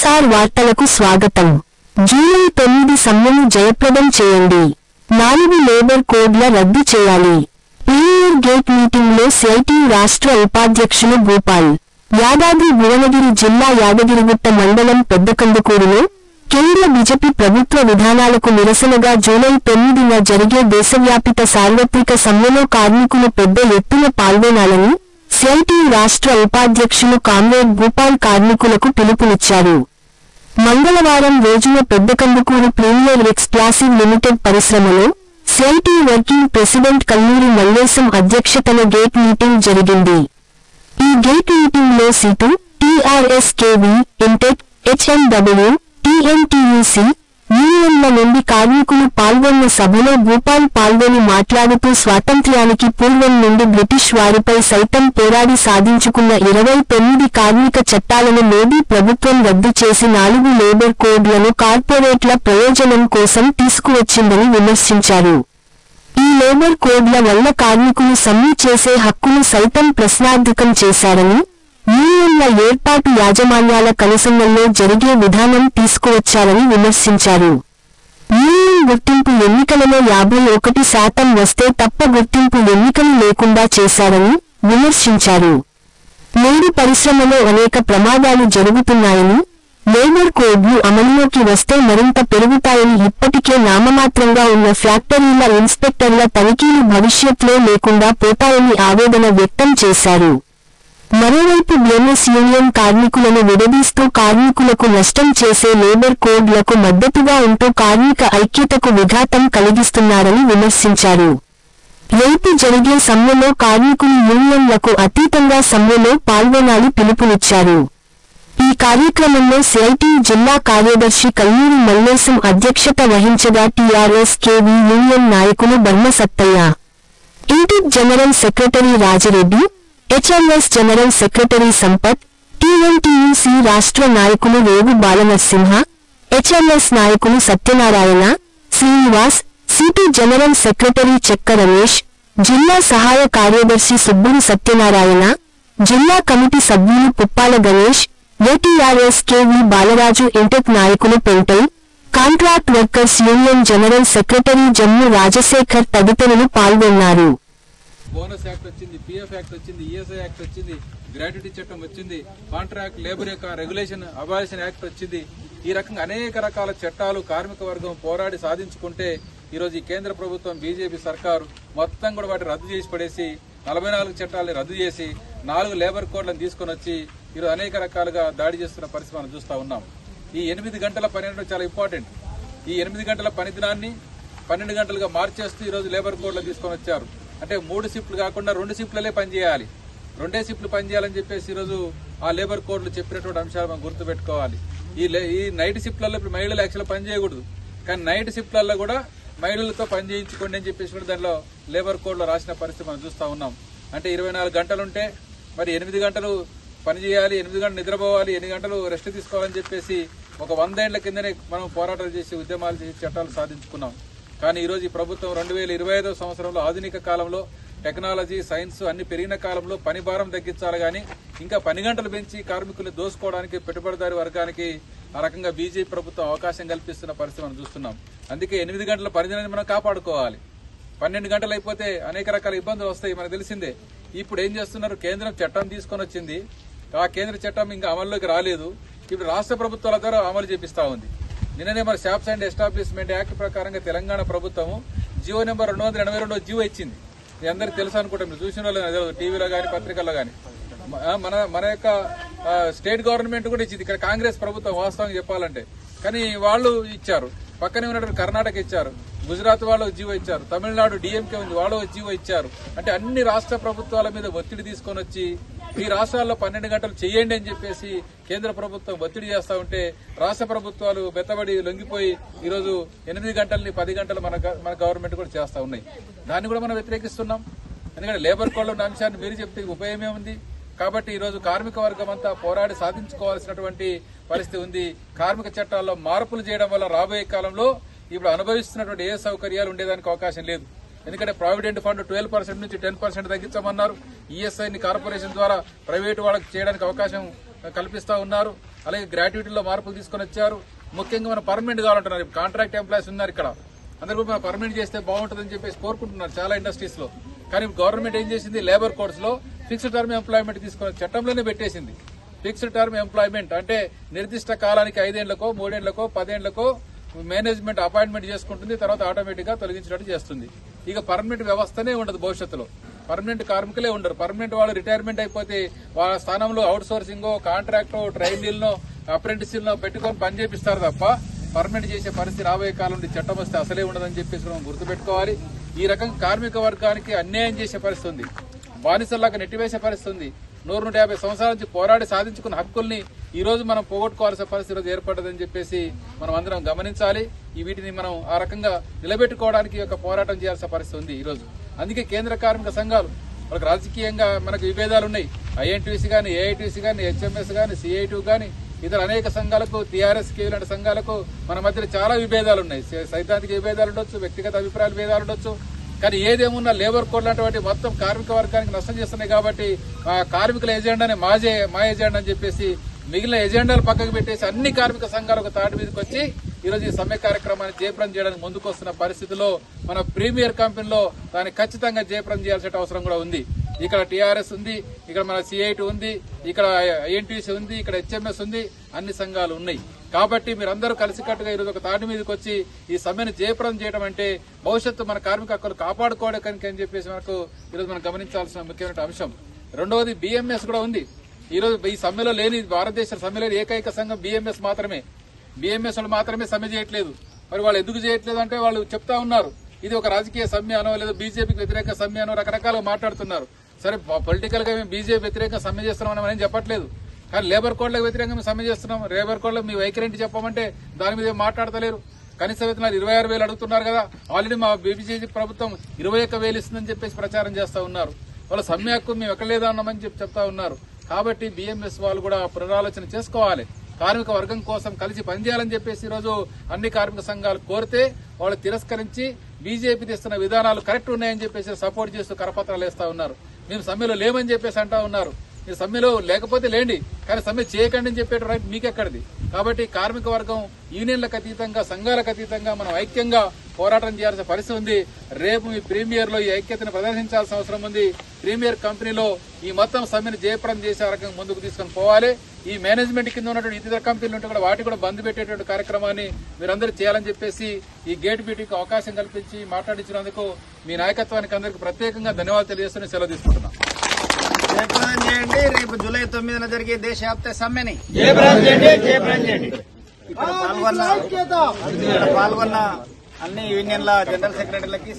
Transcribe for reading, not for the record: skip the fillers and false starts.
SR వార్తలకు స్వాగతం. July 9 సమ్మెను జయప్రదం చేయండి. 4 లేబర్ కోడ్ల రద్దు చేయాలి. ప్రీమియర్ గేట్ మీటింగ్లో సిఐటియు రాష్ట్ర ఉపాధ్యక్షులు గోపాల్. యాదాద్రి భువనగిరి జిల్లా యాదగిరిగుట్ట మండలం పెద్దకందుకూరులో కేంద్ర బీజేపీ ప్రభుత్వ విధానాలకు నిరసనగా జూలై 9న జరిగే దేశవ్యాపిత సార్వత్రిక సమ్మెలో కార్మికులు పెద్ద ఎత్తున పాల్గొనాలని సిఐటియు రాష్ట్ర ఉపాధ్యక్షులు కామ్రేడ్ గోపాల్ కార్మికులకు పిలుపునిచ్చారు. మంగళవారం రోజున పెద్దకందుకూరు ప్రీమియర్ ఎక్స్ప్లాసివ్ లిమిటెడ్ పరిశ్రమలో CITU working president Kalluri Mallesham అధ్యక్షతన గేట్ మీటింగ్ జరిగింది. ఈ గేట్ మీటింగ్ లో situ, TRS-KV, intake, HMW, TNTUC, యూనియన్ల నుండి కార్మికులు పాల్గొన్న సభలో గోపాల్ పాల్గొని మాట్లాడుతూ స్వాతంత్ర్యానికి పూర్వం నుండి బ్రిటిష్ వారిపై సైతం పోరాడి సాధించుకున్న 29 కార్మిక చట్టాలను మోదీ ప్రభుత్వం రద్దు చేసి 4 లేబర్ కోడ్లను కార్పొరేట్ల ప్రయోజనం కోసం తీసుకువచ్చిందని విమర్శించారు. ఈ లేబర్ కోడ్ల వల్ల కార్మికులు సమ్మె చేసే హక్కును సైతం ప్రశ్నార్థకం చేశారని, యూనియన్ల ఏర్పాటు యాజమాన్యాల కనుసన్నల్లో జరిగే విధానం తీసుకువచ్చారని విమర్శించారు. యూనియన్ గుర్తింపు ఎన్నికలలో 51% వస్తే తప్ప గుర్తింపు ఎన్నికలు లేకుండా చేశారని విమర్శించారు. నేడు పరిశ్రమలో అనేక ప్రమాదాలు జరుగుతున్నాయని, లేబర్ కోడ్లు అమలులోకి వస్తే మరింత పెరుగుతాయని, ఇప్పటికే నామమాత్రంగా ఉన్న ఫ్యాక్టరీల ఇన్స్పెక్టర్ల తనిఖీలు భవిష్యత్లో లేకుండా పోతాయని ఆవేదన వ్యక్తం చేశారు. మరోవైపు బిఎంఎస్ యూనియన్ కార్మికులను విడదీస్తూ కార్మికులకు నష్టం చేసే లేబర్ కోడ్లకు మద్దతుగా ఉంటూ కార్మిక ఐక్యతకు విఘాతం కలిగిస్తున్నారని విమర్శించారు. రేపు జరిగే సమ్మెలో కార్మికులు యూనియన్లకు అతీతంగా సమ్మెలో పాల్గొనాలని పిలుపునిచ్చారు. ఈ కార్యక్రమంలో సిఐటియు జిల్లా కార్యదర్శి కల్లూరి మల్లేశం అధ్యక్షత వహించగా టీఆర్ఎస్-కేవీ యూనియన్ నాయకులు Barma Sattaiah, INTUC general secretary Rajireddy, HMS general secretary Sampath, TNTUC రాష్ట్ర నాయకులు రేవు బాలనరసింహ, హెచ్ఎంఎస్ నాయకులు Satyanarayana, Srinivas, city general secretary Chekka Ramesh, జిల్లా సహాయ కార్యదర్శి సుబ్బూరు సత్యనారాయణ, జిల్లా కమిటీ సభ్యులు పుప్పాల గణేష్, ఏటీఆర్ఎస్-కేవీ బాలరాజు, ఇంటెక్ నాయకులు Pentai, contract workers union general secretary Jammu Rajasekhar తదితరులు పాల్గొన్నారు. బోనస్ యాక్ట్ వచ్చింది, పిఎఫ్ యాక్ట్ వచ్చింది, ఈఎస్ఐ యాక్ట్ వచ్చింది, గ్రాట్యుటీ చట్టం వచ్చింది, కాంట్రాక్ట్ లేబర్ యొక్క రెగ్యులేషన్ అబాలిషన్ యాక్ట్ వచ్చింది. ఈ రకంగా అనేక రకాల చట్టాలు కార్మిక వర్గం పోరాడి సాధించుకుంటే ఈరోజు ఈ కేంద్ర ప్రభుత్వం బీజేపీ సర్కారు మొత్తం కూడా వాటిని రద్దు చేసి పడేసి 44 చట్టాలని రద్దు చేసి 4 లేబర్ కోడ్లను తీసుకుని వచ్చి ఈరోజు అనేక రకాలుగా దాడి చేస్తున్న పరిస్థితి మనం చూస్తా ఉన్నాం. ఈ 8 గంటల పని అనేది చాలా ఇంపార్టెంట్. ఈ 8 గంటల పని దినాన్ని 12 గంటలుగా మార్చేస్తూ ఈరోజు లేబర్ కోడ్లు తీసుకొని వచ్చారు. అంటే 3 షిఫ్ట్లు కాకుండా 2 షిఫ్ట్లలే పనిచేయాలి, 2 షిఫ్ట్లు పనిచేయాలని చెప్పేసి ఈరోజు ఆ లేబర్ కోడ్లు చెప్పినటువంటి అంశాలు మనం గుర్తుపెట్టుకోవాలి. ఈ నైట్ షిఫ్ట్లలో ఇప్పుడు మహిళలు యాక్చువల్ పని చేయకూడదు, కానీ నైట్ షిఫ్ట్లలో కూడా మహిళలతో పని చేయించుకోండి అని చెప్పేసి దానిలో లేబర్ కోడ్లో రాసిన పరిస్థితి మనం చూస్తా ఉన్నాం. అంటే 24 గంటలుంటే మరి 8 గంటలు పని చేయాలి, 8 గంటలు నిద్రపోవాలి, 8 గంటలు రెస్ట్ తీసుకోవాలని చెప్పేసి ఒక 100 ఏళ్ల కిందనే మనం పోరాటాలు చేసి ఉద్యమాలు చేసి చట్టాలు సాధించుకున్నాం. కానీ ఈరోజు ఈ ప్రభుత్వం 2025వ సంవత్సరంలో ఆధునిక కాలంలో టెక్నాలజీ, సైన్స్ అన్ని పెరిగిన కాలంలో పని భారం తగ్గించాలి కానీ ఇంకా పని గంటలు పెంచి కార్మికులు దోసుకోవడానికి, పెట్టుబడిదారి వర్గానికి ఆ రకంగా బీజేపీ ప్రభుత్వం అవకాశం కల్పిస్తున్న పరిస్థితి మనం చూస్తున్నాం. అందుకే 8 గంటల పనిదినాన్ని మనం కాపాడుకోవాలి. 12 గంటలు అయిపోతే అనేక రకాల ఇబ్బందులు వస్తాయి, మనకు తెలిసిందే. ఇప్పుడు ఏం చేస్తున్నారు, కేంద్రం చట్టం తీసుకొని వచ్చింది, ఆ కేంద్ర చట్టం ఇంకా అమల్లోకి రాలేదు. ఇప్పుడు రాష్ట్ర ప్రభుత్వాల ద్వారా అమలు చేపిస్తా ఉంది. నిన్ననే మన షాప్స్ అండ్ ఎస్టాబ్లిష్మెంట్ యాక్ట్ ప్రకారంగా తెలంగాణ ప్రభుత్వం జియో నెంబర్ 282 జియో ఇచ్చింది. మీ అందరికి తెలుసు అనుకుంటాం, మీరు చూసిన వాళ్ళు టీవీలో కానీ పత్రికల్లో కానీ. మన యొక్క స్టేట్ గవర్నమెంట్ కూడా ఇచ్చింది, ఇక్కడ కాంగ్రెస్ ప్రభుత్వం వాస్తవంగా చెప్పాలంటే. కానీ వాళ్ళు ఇచ్చారు, పక్కనే ఉన్నటువంటి కర్ణాటక ఇచ్చారు, గుజరాత్ వాళ్ళు జీవో ఇచ్చారు, తమిళనాడు డిఎంకే ఉంది, వాళ్ళు జీవో ఇచ్చారు. అంటే అన్ని రాష్ట్ర ప్రభుత్వాల మీద ఒత్తిడి తీసుకొని వచ్చి ఈ రాష్ట్రాల్లో 12 గంటలు చేయండి అని చెప్పేసి కేంద్ర ప్రభుత్వం ఒత్తిడి చేస్తా ఉంటే రాష్ట్ర ప్రభుత్వాలు బెత్తబడి లొంగిపోయి ఈరోజు 8 గంటల్ని 10 గంటలు మన గవర్నమెంట్ కూడా చేస్తా ఉన్నాయి. దాన్ని కూడా మనం వ్యతిరేకిస్తున్నాం. ఎందుకంటే లేబర్ కోడ్లో ఉన్న అంశాన్ని మీరు చెప్తే ఉపయోగమే ఉంది. కాబట్టి ఈరోజు కార్మిక వర్గం అంతా పోరాడి సాధించుకోవాల్సినటువంటి పరిస్థితి ఉంది. కార్మిక చట్టాల్లో మార్పులు చేయడం వల్ల రాబోయే కాలంలో ఇప్పుడు అనుభవిస్తున్నటువంటి ఏ సౌకర్యాలు ఉండేదానికి అవకాశం లేదు. ఎందుకంటే ప్రావిడెంట్ ఫండ్ 12% నుంచి 10% తగ్గించమన్నారు. ఈఎస్ఐని కార్పొరేషన్ ద్వారా ప్రైవేటు వాళ్ళకి చేయడానికి అవకాశం కల్పిస్తా ఉన్నారు. అలాగే గ్రాట్యుటీలో మార్పులు తీసుకొని వచ్చారు. ముఖ్యంగా మనం పర్మనెంట్ కావాలంటున్నారు. కాంట్రాక్ట్ ఎంప్లాయీస్ ఉన్నారు ఇక్కడ, అందరూ మనం పర్మనెంట్ చేస్తే బాగుంటుందని చెప్పేసి కోరుకుంటున్నారు చాలా ఇండస్ట్రీస్ లో. కానీ గవర్నమెంట్ ఏం చేసింది, లేబర్ కోడ్స్ లో ఫిక్స్డ్ టర్మ్ ఎంప్లాయ్మెంట్ తీసుకొని చట్టంలోనే పెట్టేసింది. ఫిక్స్డ్ టర్మ్ ఎంప్లాయ్మెంట్ అంటే నిర్దిష్ట కాలానికి 5 ఏళ్లకో 3 ఏళ్లకో 10 ఏళ్లకో మేనేజ్మెంట్ అపాయింట్మెంట్ చేసుకుంటుంది, తర్వాత ఆటోమేటిక్ గా తొలగించినట్టు చేస్తుంది. ఇక పర్మనెంట్ వ్యవస్థనే ఉండదు భవిష్యత్తులో. పర్మనెంట్ కార్మికులే ఉండరు. పర్మనెంట్ వాళ్ళు రిటైర్మెంట్ అయిపోతే వాళ్ళ స్థానంలో అవుట్ సోర్సింగో, కాంట్రాక్టో, ట్రైనీలనో, అప్రెంటిస్లనో పెట్టుకొని పని చేపిస్తారు తప్ప పర్మనెంట్ చేసే పరిస్థితి రాబోయే కాలం నుండి చట్టం వస్తే అసలే ఉండదని చెప్పేసి మనం గుర్తుపెట్టుకోవాలి. ఈ రకంగా కార్మిక వర్గానికి అన్యాయం చేసే పరిస్థితి ఉంది, బానిసల్లాగా నెట్టివేసే పరిస్థితి ఉంది. 150 సంవత్సరాల నుంచి పోరాడి సాధించుకున్న హక్కుల్ని ఈ రోజు మనం పోగొట్టుకోవాల్సిన పరిస్థితి రోజు ఏర్పడ్డదని చెప్పేసి మనం అందరం గమనించాలి. ఈ వీటిని మనం ఆ రకంగా నిలబెట్టుకోవడానికి ఒక పోరాటం చేయాల్సిన పరిస్థితి ఉంది ఈ రోజు. అందుకే కేంద్ర కార్మిక సంఘాలు వాళ్ళకి రాజకీయంగా మనకు విభేదాలు ఉన్నాయి. ఐఎన్టీసీ గానీ, ఏఐటీసీ గానీ, హెచ్ఎంఎస్ గానీ, సిఐటి గానీ, ఇతర అనేక సంఘాలకు, టీఆర్ఎస్ కే లాంటి సంఘాలకు మన మధ్య చాలా విభేదాలు ఉన్నాయి. సైద్ధాంతిక విభేదాలు ఉండొచ్చు, వ్యక్తిగత అభిప్రాయాల విభేదాలు ఉండొచ్చు. కానీ ఏదేమున్నా లేబర్ కోడ్ లాంటి మొత్తం కార్మిక వర్గానికి నష్టం చేస్తున్నాయి కాబట్టి కార్మికుల ఎజెండానే మా ఎజెండా అని చెప్పేసి మిగిలిన ఎజెండాలు పక్కకు పెట్టేసి అన్ని కార్మిక సంఘాలు ఒక తాటి మీదకి వచ్చి ఈరోజు ఈ సమ్మె కార్యక్రమాన్ని జయప్రదం చేయడానికి ముందుకు వస్తున్న పరిస్థితిలో మన ప్రీమియర్ కంపెనీలో దాన్ని ఖచ్చితంగా జయప్రదం చేయాల్సిన అవసరం కూడా ఉంది. ఇక్కడ టీఆర్ఎస్ ఉంది, ఇక్కడ మన సిఐటి ఉంది, ఇక్కడ ఐఎన్టీసీ ఉంది, ఇక్కడ హెచ్ఎంఎస్ ఉంది, అన్ని సంఘాలు ఉన్నాయి. కాబట్టి మీరందరూ కలిసికట్టుగా ఈరోజు ఒక తాటి మీదకి వచ్చి ఈ సమ్మెను జయప్రదం చేయడం అంటే భవిష్యత్తు మన కార్మిక హక్కులు కాపాడుకోవడానికి అని చెప్పేసి మనకు ఈరోజు మనం గమనించాల్సిన ముఖ్యమైన అంశం. రెండవది బిఎంఎస్ కూడా ఉంది. ఈరోజు ఈ సమ్మెలో లేని, భారతదేశ సమ్మెలో ఏకైక సంఘం బిఎంఎస్ మాత్రమే. బిఎంఎస్ వాళ్ళు మాత్రమే సమ్మె చేయట్లేదు. మరి వాళ్ళు ఎందుకు చేయట్లేదు అంటే వాళ్ళు చెప్తా ఉన్నారు ఇది ఒక రాజకీయ సమ్మె అనో, లేదా బీజేపీకి వ్యతిరేక సమ్మె అనో రకరకాలుగా మాట్లాడుతున్నారు. సరే, పొలిటికల్ గా మేము బీజేపీ వ్యతిరేకంగా సమ్మె చేస్తున్నామని మనం చెప్పట్లేదు. కానీ లేబర్ కోడ్లకు వ్యతిరేకంగా మేము సమ్మె చేస్తున్నాం. లేబర్ కోడ్లకు మీ వైఖరి చెప్పమంటే దాని మీద మాట్లాడతలేరు. కనీస వేతనాలు 26,000 అడుగుతున్నారు కదా. ఆల్రెడీ మా బీజేపీ ప్రభుత్వం 21,000 ఇస్తుందని చెప్పేసి ప్రచారం చేస్తా ఉన్నారు. వాళ్ళ సమ్మె హక్కు మేము ఎక్కడ లేదా అన్నామని చెప్తా ఉన్నారు. కాబట్టి బిఎంఎస్ వాళ్ళు కూడా పునరాలోచన చేసుకోవాలి. కార్మిక వర్గం కోసం కలిసి పనిచేయాలని చెప్పేసి ఈరోజు అన్ని కార్మిక సంఘాలు కోరితే వాళ్ళు తిరస్కరించి బీజేపీ తెస్తున్న విధానాలు కరెక్ట్ ఉన్నాయని చెప్పేసి సపోర్ట్ చేస్తూ కరపత్రాలు వేస్తా ఉన్నారు. మేము సమ్మెలో లేమని చెప్పేసి అంటా ఉన్నారు. మీరు సమ్మెలో లేకపోతే లేండి, కానీ సమ్మె చేయకండి అని చెప్పే రైట్ మీకెక్కడిది. కాబట్టి కార్మిక వర్గం యూనియన్లకు అతీతంగా, సంఘాలకు అతీతంగా మనం ఐక్యంగా పోరాటం చేయాల్సిన పరిస్థితి ఉంది. రేపు మీ ప్రీమియర్ లో ఈ ఐక్యతను ప్రదర్శించాల్సిన అవసరం ఉంది. ప్రీమియర్ కంపెనీలో ఈ మొత్తం సమ్మెను జయప్రదం చేసే రకంగా ముందుకు తీసుకుని పోవాలి. ఈ మేనేజ్మెంట్ కింద ఉన్నటువంటి ఇతర కంపెనీలు ఉంటే కూడా వాటి కూడా బంద్ పెట్టేటువంటి కార్యక్రమాన్ని మీరందరూ చేయాలని చెప్పేసి ఈ గేట్ మీటింగ్ అవకాశం కల్పించి మాట్లాడించినందుకు మీ నాయకత్వానికి అందరికీ ప్రత్యేకంగా ధన్యవాదాలు తెలియజేస్తూ సెలవు తీసుకుంటున్నాం. జయప్రదం చేయండి. రేపు జూలై 9న జరిగే దేశవ్యాప్త సమ్మెని జయప్రదం చేయండి. ఇక్కడ పాల్గొన్న అన్ని యూనియన్ల జనరల్ సెక్రటరీలకి